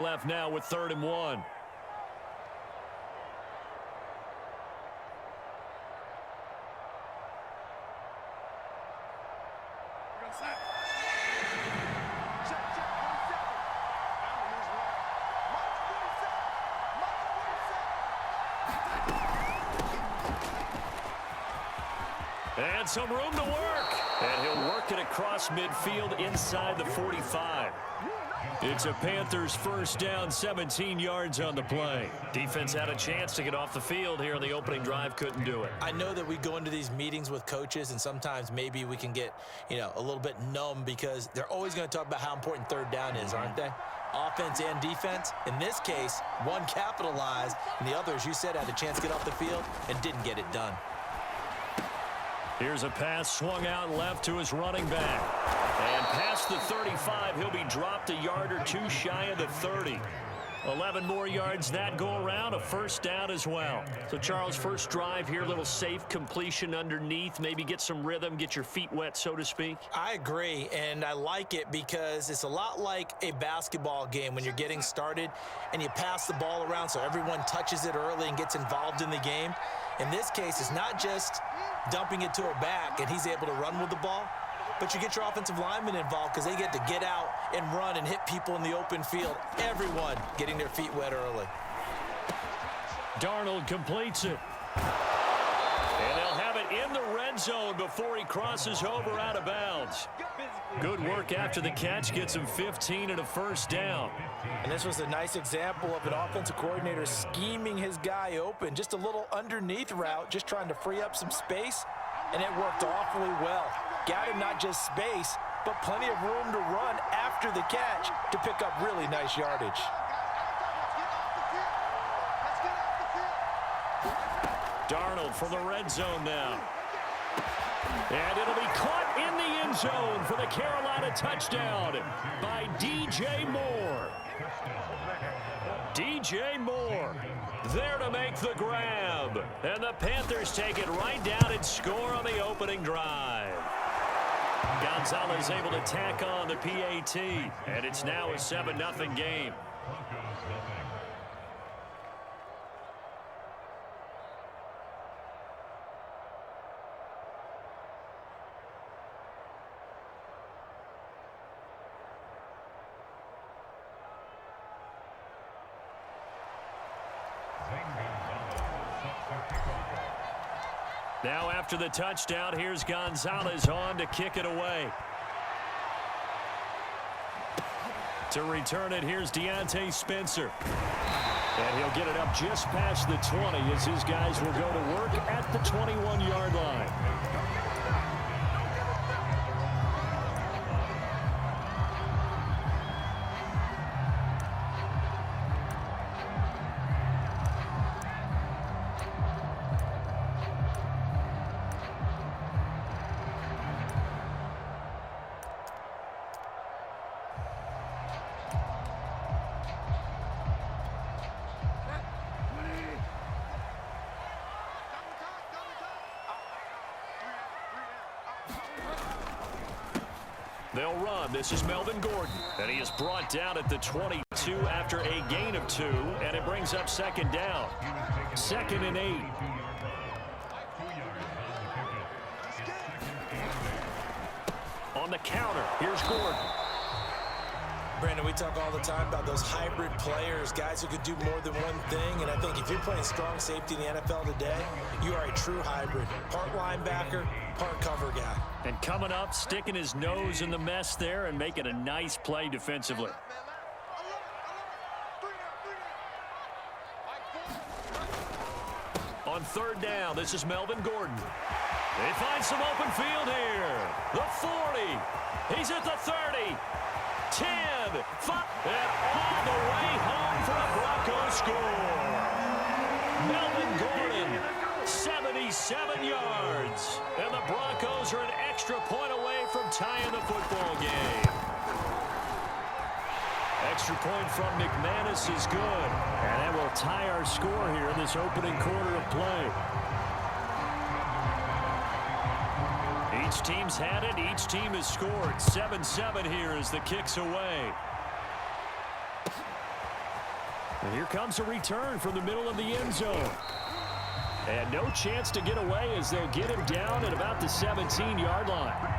Left now with 3rd and 1. And some room to work. And he'll work it across midfield inside the 45. It's a Panthers first down, 17 yards on the play. Defense had a chance to get off the field here on the opening drive, couldn't do it. I know that we go into these meetings with coaches, and sometimes maybe we can get, a little bit numb because they're always going to talk about how important 3rd down is, aren't they? Offense and defense. In this case, one capitalized, and the other, as you said, had a chance to get off the field and didn't get it done. Here's a pass swung out left to his running back. And past the 35, he'll be dropped a yard or two shy of the 30. 11 more yards that go around, a first down as well. So, Charles, first drive here, a little safe completion underneath, maybe get some rhythm, get your feet wet, so to speak. I agree, and I like it because it's a lot like a basketball game when you're getting started and you pass the ball around so everyone touches it early and gets involved in the game. In this case, it's not just dumping it to a back and he's able to run with the ball, but you get your offensive linemen involved because they get to get out and run and hit people in the open field. Everyone getting their feet wet early. Darnold completes it. And they'll have it in the red zone before he crosses over out of bounds. Good work after the catch, gets him 15 and a first down. And this was a nice example of an offensive coordinator scheming his guy open. Just a little underneath route, just trying to free up some space, and it worked awfully well. Got him not just space, but plenty of room to run after the catch to pick up really nice yardage. Darnold from the red zone now. And it'll be caught in the end zone for the Carolina touchdown by DJ Moore. DJ Moore there to make the grab. And the Panthers take it right down and score on the opening drive. Gonzalez able to tack on the PAT. And it's now a 7-0 game. Now after the touchdown, here's Gonzalez on to kick it away. To return it, here's Deontay Spencer. And he'll get it up just past the 20 as his guys will go to work at the 21-yard line. They'll run. This is Melvin Gordon. And he is brought down at the 22 after a gain of 2. And it brings up 2nd down. 2nd and 8. On the counter, here's Gordon. Brandon, we talk all the time about those hybrid players, guys who could do more than one thing. And I think if you're playing strong safety in the NFL today, you are a true hybrid. Part linebacker, part cover guy. And coming up, sticking his nose in the mess there and making a nice play defensively. On 3rd down, this is Melvin Gordon. They find some open field here. The 40. He's at the 30. 10, 5, and all the way home for a Broncos score. Melvin Gordon, 77 yards. And the Broncos are an extra point away from tying the football game. Extra point from McManus is good. And that will tie our score here in this opening quarter of play. Each team's had it. Each team has scored. 7-7 here as the kick's away. And here comes a return from the middle of the end zone. And no chance to get away as they'll get him down at about the 17-yard line.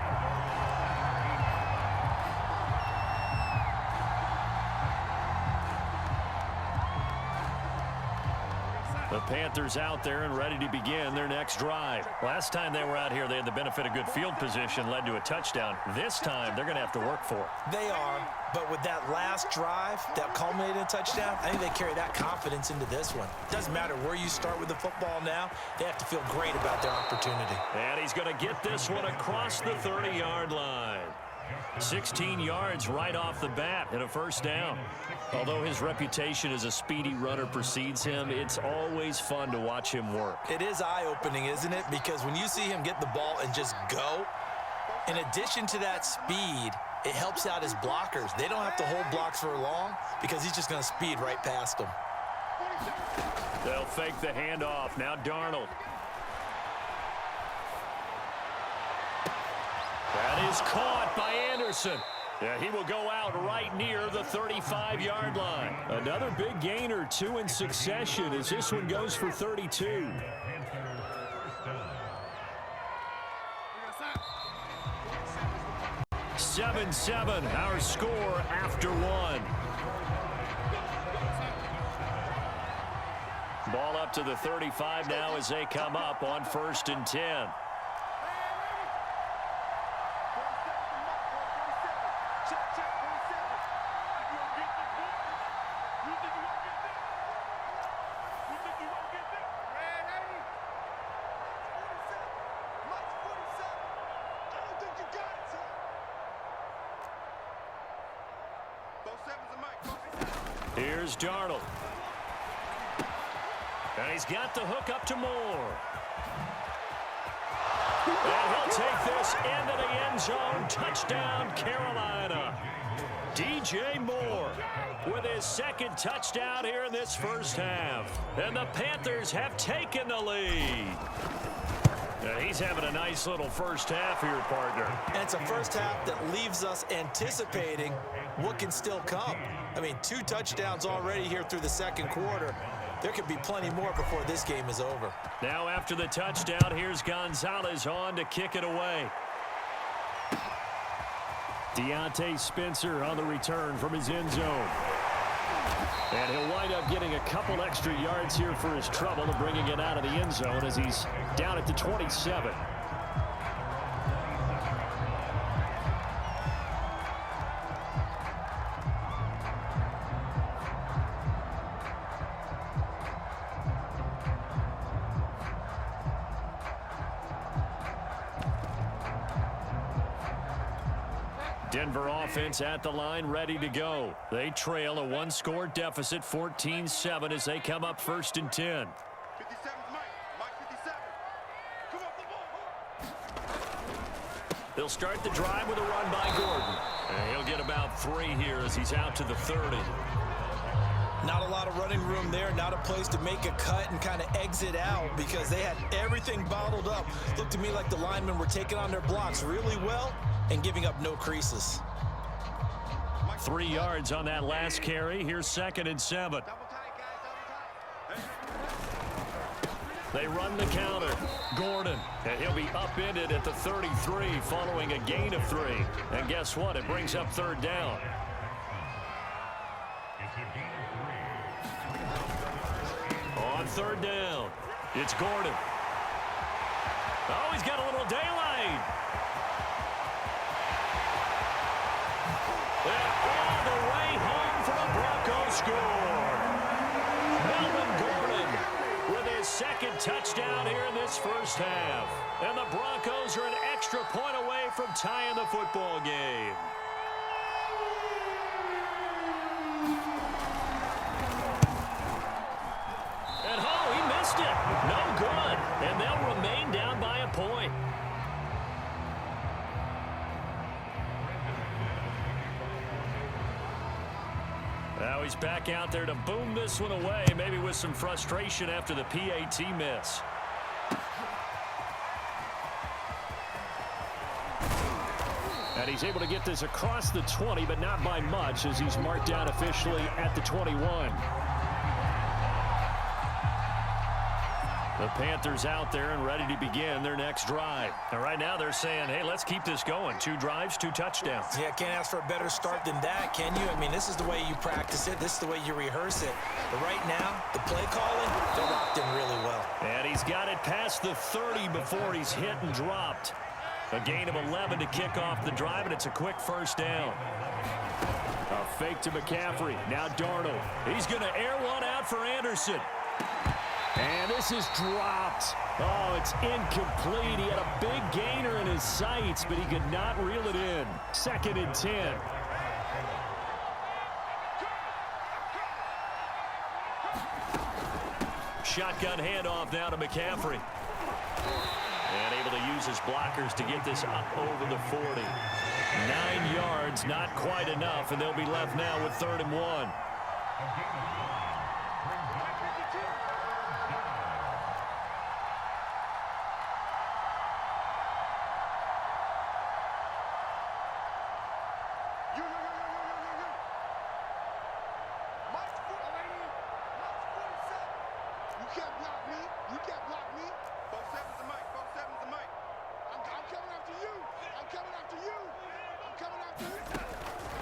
The Panthers out there and ready to begin their next drive. Last time they were out here, they had the benefit of good field position, led to a touchdown. This time, they're going to have to work for it. They are, but with that last drive that culminated in a touchdown, I think they carry that confidence into this one. Doesn't matter where you start with the football now, they have to feel great about their opportunity. And he's going to get this one across the 30-yard line. 16 yards right off the bat and a first down. Although his reputation as a speedy runner precedes him, it's always fun to watch him work. It is eye-opening, isn't it? Because when you see him get the ball and just go, in addition to that speed, it helps out his blockers. They don't have to hold blocks for long because he's just going to speed right past them. They'll fake the handoff. Now Darnold. That is caught by Anderson. Yeah, he will go out right near the 35-yard line. Another big gain or two in succession as this one goes for 32. Seven, our score after one. Ball up to the 35 now as they come up on 1st and 10. Here's Darnold. And he's got the hook up to Moore. And he'll take this into the end zone. Touchdown, Carolina. DJ Moore with his second touchdown here in this first half. And the Panthers have taken the lead. He's having a nice little first half here, partner. And it's a first half that leaves us anticipating what can still come. I mean, 2 touchdowns already here through the second quarter. There could be plenty more before this game is over. Now after the touchdown, here's Gonzalez on to kick it away. Deontay Spencer on the return from his end zone. And he'll wind up getting a couple extra yards here for his trouble and bringing it out of the end zone as he's down at the 27. Denver offense at the line, ready to go. They trail a 1-score deficit, 14-7, as they come up 1st and 10. 57, Mike 57. Come off the ball. They'll start the drive with a run by Gordon. And he'll get about 3 here as he's out to the 30. Not a lot of running room there, not a place to make a cut and kind of exit out because they had everything bottled up. Looked to me like the linemen were taking on their blocks really well and giving up no creases. 3 yards on that last carry. Here's 2nd and 7. They run the counter. Gordon, and he'll be upended at the 33 following a gain of 3. And guess what? It brings up 3rd down. On 3rd down, it's Gordon. Oh, he's got a little daylight. And all the way home for the Broncos score. Melvin Gordon with his 2nd touchdown here in this first half. And the Broncos are an extra point away from tying the football game. And oh, he missed it. No good. And they'll remain down by a point. Now he's back out there to boom this one away, maybe with some frustration after the PAT miss. And he's able to get this across the 20, but not by much as he's marked down officially at the 21. The Panthers out there and ready to begin their next drive. And right now they're saying, hey, let's keep this going. 2 drives, 2 touchdowns. Yeah, can't ask for a better start than that, can you? I mean, this is the way you practice it. This is the way you rehearse it. But right now, the play calling, they're locked in really well. And he's got it past the 30 before he's hit and dropped. A gain of 11 to kick off the drive, and it's a quick first down. A fake to McCaffrey. Now Darnold. He's going to air one out for Anderson. And this is dropped. Oh, it's incomplete. He had a big gainer in his sights, but he could not reel it in. 2nd and 10. Shotgun handoff now to McCaffrey. And able to use his blockers to get this up over the 40. 9 yards, not quite enough, and they'll be left now with 3rd and 1.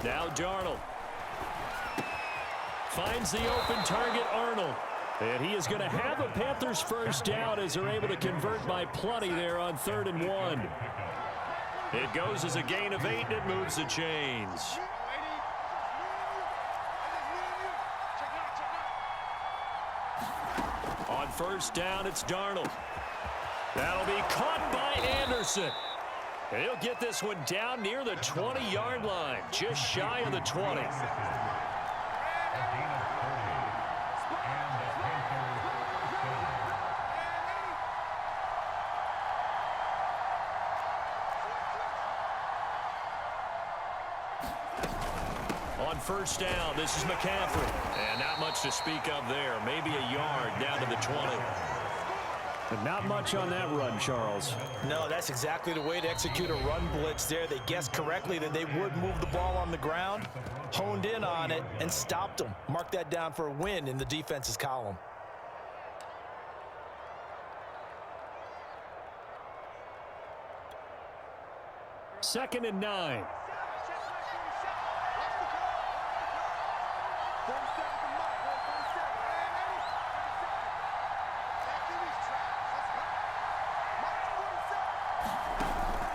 Now Darnold finds the open target, Arnold. And he is going to have a Panthers first down as they're able to convert by plenty there on 3rd and 1. It goes as a gain of 8, and it moves the chains. On first down, it's Darnold. That'll be caught by Anderson. And he'll get this one down near the 20-yard line, just shy of the 20. On first down, this is McCaffrey. And not much to speak of there. Maybe a yard down to the 20. But not much on that run, Charles. No, that's exactly the way to execute a run blitz there. They guessed correctly that they would move the ball on the ground, honed in on it, and stopped them. Mark that down for a win in the defense's column. Second and 9.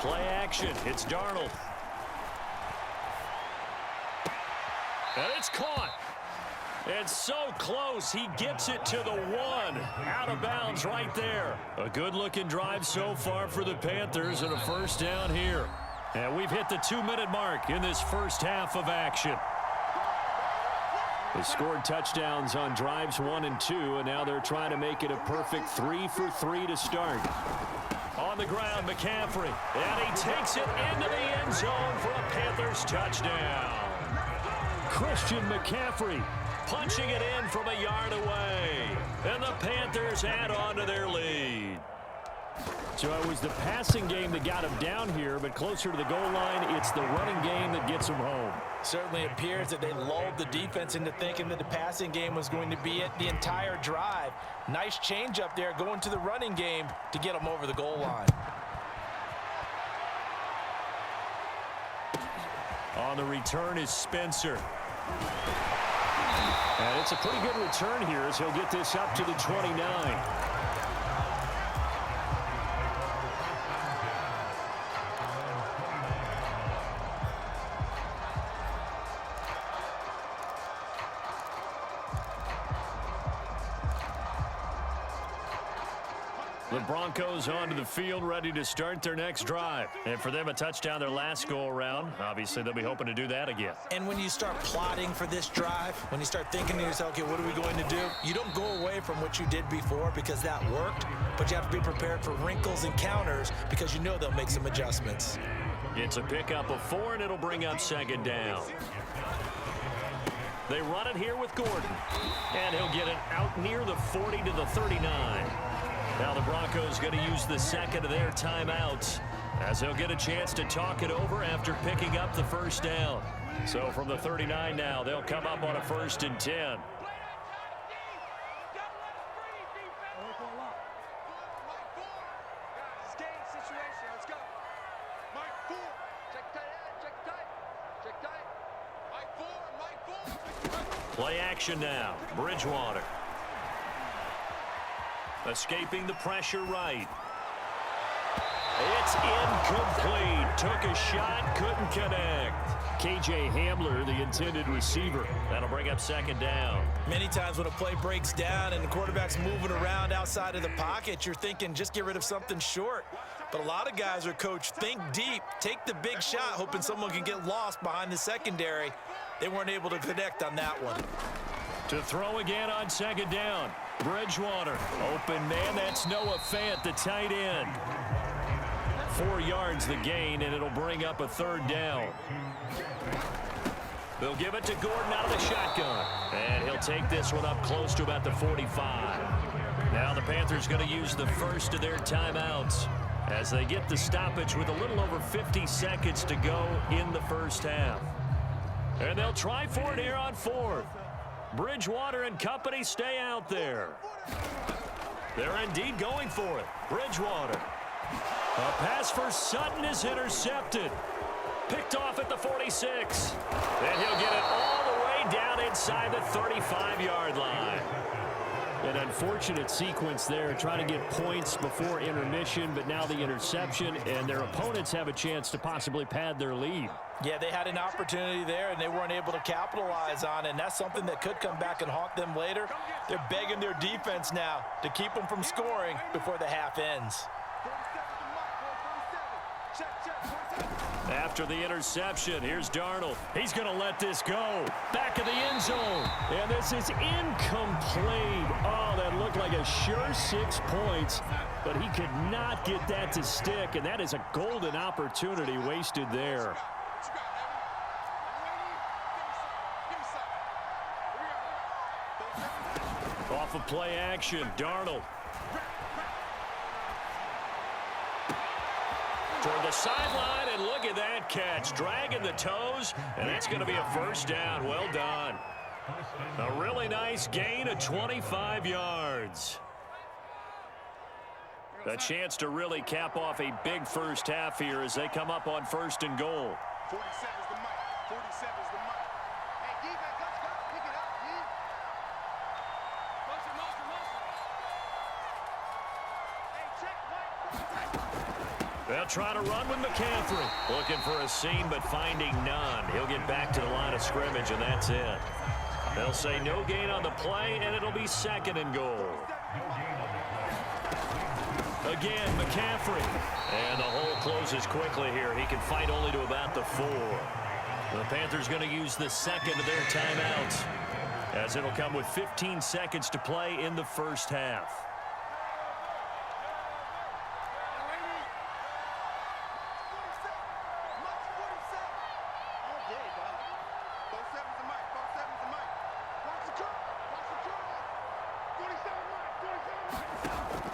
Play action. It's Darnold. And it's caught. And so close. He gets it to the 1. Out of bounds right there. A good-looking drive so far for the Panthers and a first down here. And we've hit the 2-minute mark in this first half of action. They scored touchdowns on drives 1 and 2, and now they're trying to make it a perfect 3 for 3 to start. On the ground, McCaffrey. And he takes it into the end zone for a Panthers touchdown. Christian McCaffrey punching it in from a yard away. And the Panthers add on to their lead. So it was the passing game that got him down here, but closer to the goal line, it's the running game that gets him home. Certainly appears that they lulled the defense into thinking that the passing game was going to be it the entire drive. Nice change up there going to the running game to get them over the goal line. On the return is Spencer. And it's a pretty good return here as he'll get this up to the 29. The Broncos onto the field, ready to start their next drive. And for them, a touchdown their last go-around. Obviously, they'll be hoping to do that again. And when you start plotting for this drive, when you start thinking to yourself, okay, what are we going to do? You don't go away from what you did before because that worked, but you have to be prepared for wrinkles and counters because you know they'll make some adjustments. It's a pickup of 4, and it'll bring up 2nd down. They run it here with Gordon, and he'll get it out near the 40 to the 39. Now the Broncos going to use the second of their timeouts as they'll get a chance to talk it over after picking up the first down. So from the 39 now, they'll come up on a 1st and 10. Play action now. Bridgewater. Escaping the pressure right. It's incomplete. Took a shot, couldn't connect. K.J. Hamler, the intended receiver. That'll bring up second down. Many times when a play breaks down and the quarterback's moving around outside of the pocket, you're thinking just get rid of something short. But a lot of guys are coached, think deep, take the big shot, hoping someone can get lost behind the secondary. They weren't able to connect on that one. To throw again on second down. Bridgewater. Open man, that's Noah Fant, the tight end. 4 yards the gain, and it'll bring up a third down. They'll give it to Gordon out of the shotgun. And he'll take this one up close to about the 45. Now the Panthers going to use the first of their timeouts as they get the stoppage with a little over 50 seconds to go in the first half. And they'll try for it here on fourth. Bridgewater and company stay out there. They're indeed going for it. Bridgewater. A pass for Sutton is intercepted. Picked off at the 46. And he'll get it all the way down inside the 35-yard line. An unfortunate sequence there, trying to get points before intermission, but now the interception, and their opponents have a chance to possibly pad their lead. Yeah, they had an opportunity there, and they weren't able to capitalize on it, and that's something that could come back and haunt them later. They're begging their defense now to keep them from scoring before the half ends. After the interception, here's Darnold. He's going to let this go. Back of the end zone. And this is incomplete. Oh, that looked like a sure 6 points, but he could not get that to stick, and that is a golden opportunity wasted there. Off of play action, Darnold. Toward the sideline, and look at that catch. Dragging the toes, and that's going to be a first down. Well done. A really nice gain of 25 yards. A chance to really cap off a big first half here as they come up on first and goal. 47's the mic. 47's the mic. Hey, defense, let's go. Pick it up, dude. Motion, motion, motion. Hey, check, Mike. They'll try to run with McCaffrey. Looking for a seam, but finding none. He'll get back to the line of scrimmage, and that's it. They'll say no gain on the play, and it'll be second and goal. Again, McCaffrey. And the hole closes quickly here. He can fight only to about the 4. The Panthers going to use the second of their timeouts, as it'll come with 15 seconds to play in the first half.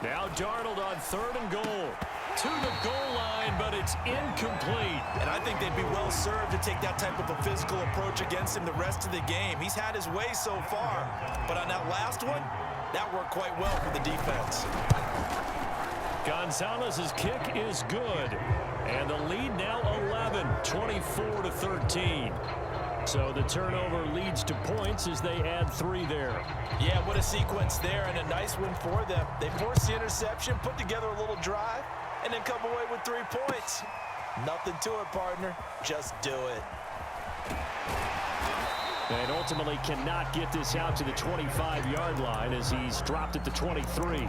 Now Darnold on third and goal. To the goal line, but it's incomplete. And I think they'd be well served to take that type of a physical approach against him the rest of the game. He's had his way so far, but on that last one, that worked quite well for the defense. Gonzalez's kick is good, and the lead now 11, 24-13. So the turnover leads to points as they add 3 there. Yeah, what a sequence there, and a nice win for them. They forced the interception, put together a little drive, and then come away with 3 points. Nothing to it, partner. Just do it. And ultimately cannot get this out to the 25-yard line as he's dropped at the 23.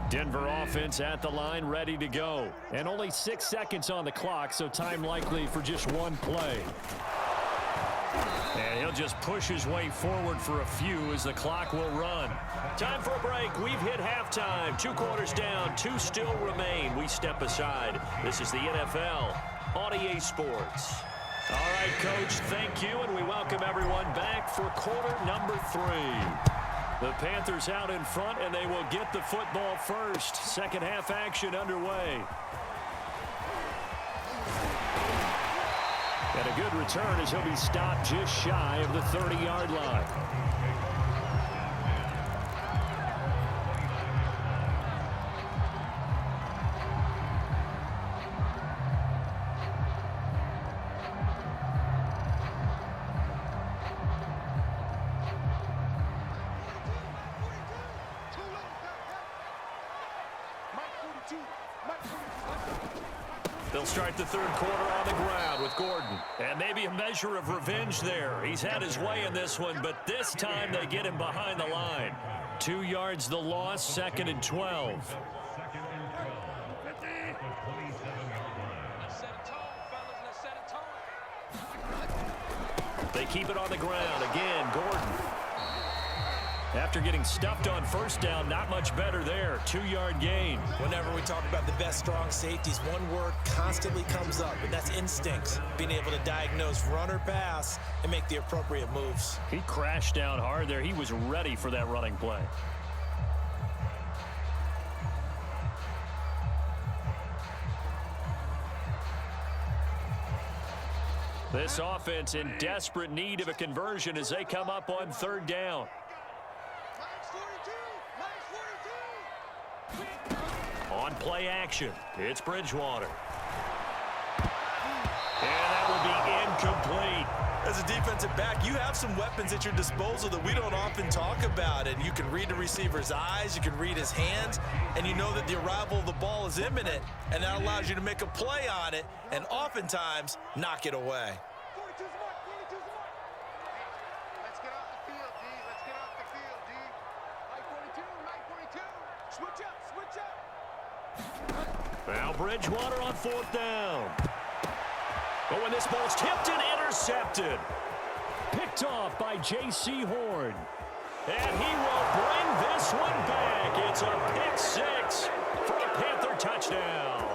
Denver offense at the line, ready to go. And only 6 seconds on the clock, so time likely for just 1 play. And he'll just push his way forward for a few as the clock will run. Time for a break. We've hit halftime. 2 quarters down, 2 still remain. We step aside. This is the NFL on EA Sports. All right, Coach, thank you, and we welcome everyone back for quarter number 3. The Panthers out in front, and they will get the football first. Second half action underway. And a good return as he'll be stopped just shy of the 30-yard line. They'll start the third quarter on the ground with Gordon. And maybe a measure of revenge there. He's had his way in this one, but this time they get him behind the line. 2 yards the loss, 2nd and 12. They keep it on the ground. Again, Gordon. After getting stuffed on first down, not much better there. 2-yard gain. Whenever we talk about the best strong safeties, one word constantly comes up, and that's instincts. Being able to diagnose run or pass and make the appropriate moves. He crashed down hard there. He was ready for that running play. This offense in desperate need of a conversion as they come up on 3rd down. On play action, it's Bridgewater. And that will be incomplete. As a defensive back, you have some weapons at your disposal that we don't often talk about. And you can read the receiver's eyes, you can read his hands, and you know that the arrival of the ball is imminent, and that allows you to make a play on it and oftentimes knock it away. Let's get off the field, D. Let's get off the field, D. Mike 42, Switch up, switch up. Now Bridgewater on 4th down. But when this ball's tipped and intercepted. Picked off by J.C. Horn. And he will bring this one back. It's a pick 6 for a Panther touchdown.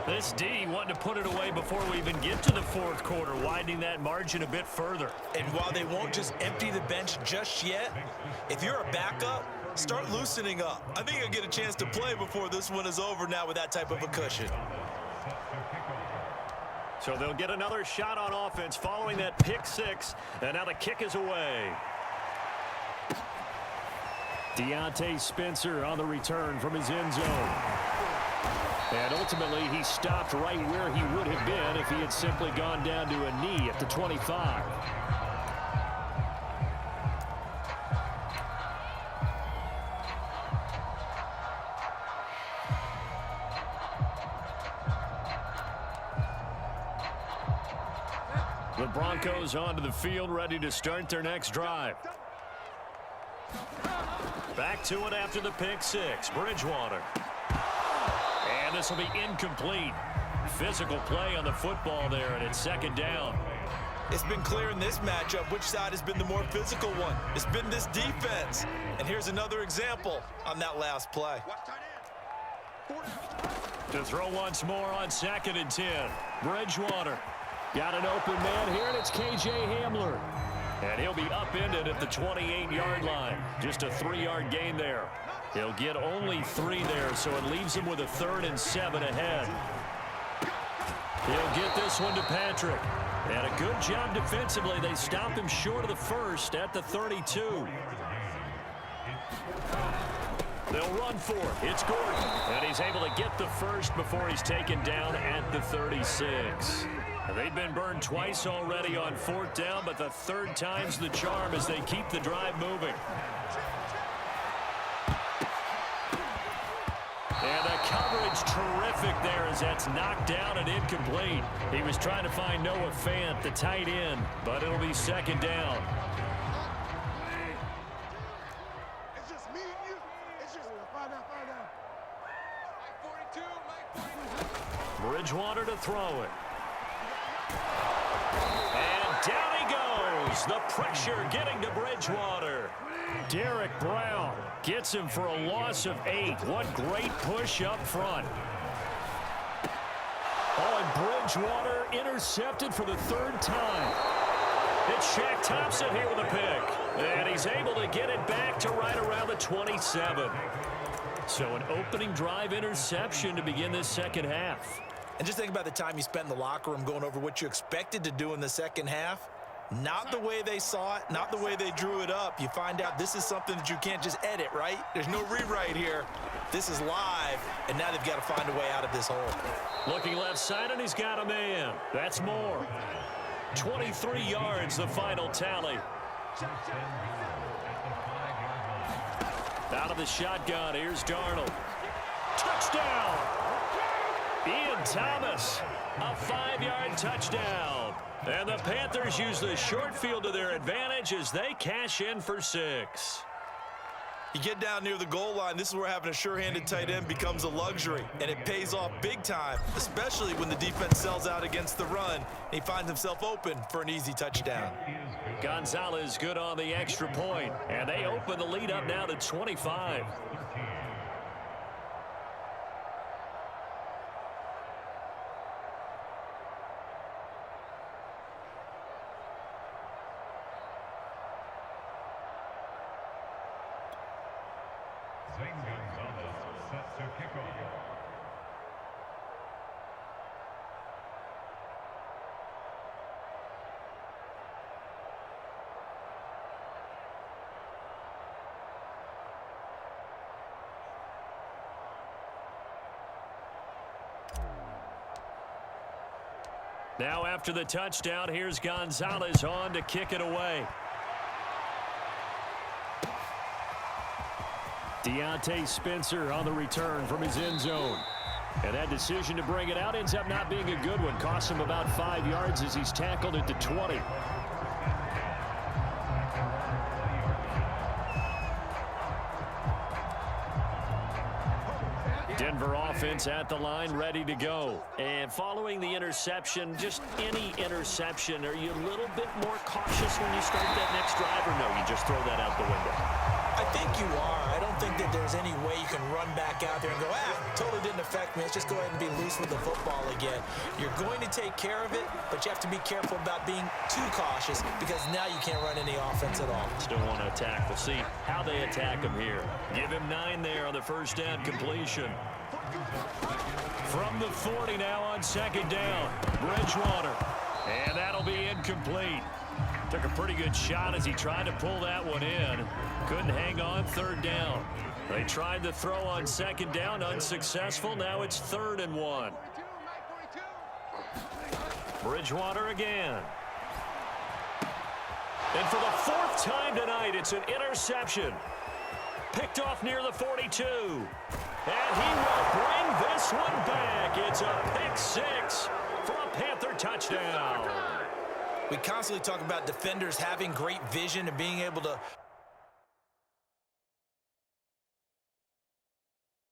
This D wanting to put it away before we even get to the 4th quarter, widening that margin a bit further. And while they won't just empty the bench just yet, if you're a backup, start loosening up. I think you'll get a chance to play before this one is over now with that type of a cushion. So they'll get another shot on offense following that pick 6, and now the kick is away. Deontay Spencer on the return from his end zone. And ultimately, he stopped right where he would have been if he had simply gone down to a knee at the 25. The Broncos onto the field, ready to start their next drive. Back to it after the pick 6. Bridgewater. And this will be incomplete. Physical play on the football there, and it's 2nd down. It's been clear in this matchup which side has been the more physical one. It's been this defense. And here's another example on that last play. To throw once more on 2nd and 10. Bridgewater. Got an open man here, and it's K.J. Hamler. And he'll be upended at the 28-yard line. Just a 3-yard gain there. He'll get only 3 there, so it leaves him with a 3rd and 7 ahead. He'll get this one to Patrick. And a good job defensively. They stop him short of the 1st at the 32. They'll run for it. It's Gordon. And he's able to get the 1st before he's taken down at the 36. They've been burned twice already on 4th down, but the 3rd time's the charm as they keep the drive moving. And the coverage terrific there as that's knocked down and incomplete. He was trying to find Noah Fant, the tight end, but it'll be 2nd down. It's just me and you. It's just find out. Mike 42. Bridgewater to throw it. And down he goes. The pressure getting to Bridgewater. Derek Brown gets him for a loss of 8. What great push up front. Oh, and Bridgewater intercepted for the 3rd time. It's Shaq Thompson here with a pick. And he's able to get it back to right around the 27. So an opening drive interception to begin this 2nd half. And just think about the time you spent in the locker room going over what you expected to do in the 2nd half. Not the way they saw it, not the way they drew it up. You find out this is something that you can't just edit, right? There's no rewrite here. This is live, and now they've got to find a way out of this hole. Looking left side, and he's got a man. That's more. 23 yards, the final tally. Out of the shotgun, here's Darnold. Touchdown! Ian Thomas, a 5-yard touchdown. And the Panthers use the short field to their advantage as they cash in for 6. You get down near the goal line, this is where having a sure-handed tight end becomes a luxury, and it pays off big time, especially when the defense sells out against the run, and he finds himself open for an easy touchdown. Gonzalez good on the extra point, and they open the lead up now to 25. Now after the touchdown, here's Gonzalez on to kick it away. Deontay Spencer on the return from his end zone. And that decision to bring it out ends up not being a good one. Costs him about 5 yards as he's tackled at the 20. Denver offense at the line, ready to go. And following the interception, just any interception, are you a little bit more cautious when you start that next drive, or no, you just throw that out the window? I think you are. I don't think that there's any way you can run back out there and go, totally didn't affect me. Let's just go ahead and be loose with the football again. You're going to take care of it, but you have to be careful about being too cautious because now you can't run any offense at all. Still want to attack. We'll see how they attack him here. Give him 9 there on the first down completion. From the 40 now on second down, Bridgewater. And that'll be incomplete. Took a pretty good shot as he tried to pull that one in. Couldn't hang on third down. They tried to throw on second down, unsuccessful. Now it's 3rd and 1. Bridgewater again. And for the 4th time tonight, it's an interception. Picked off near the 42. And he will bring this one back. It's a pick 6 for a Panther touchdown. We constantly talk about defenders having great vision and being able to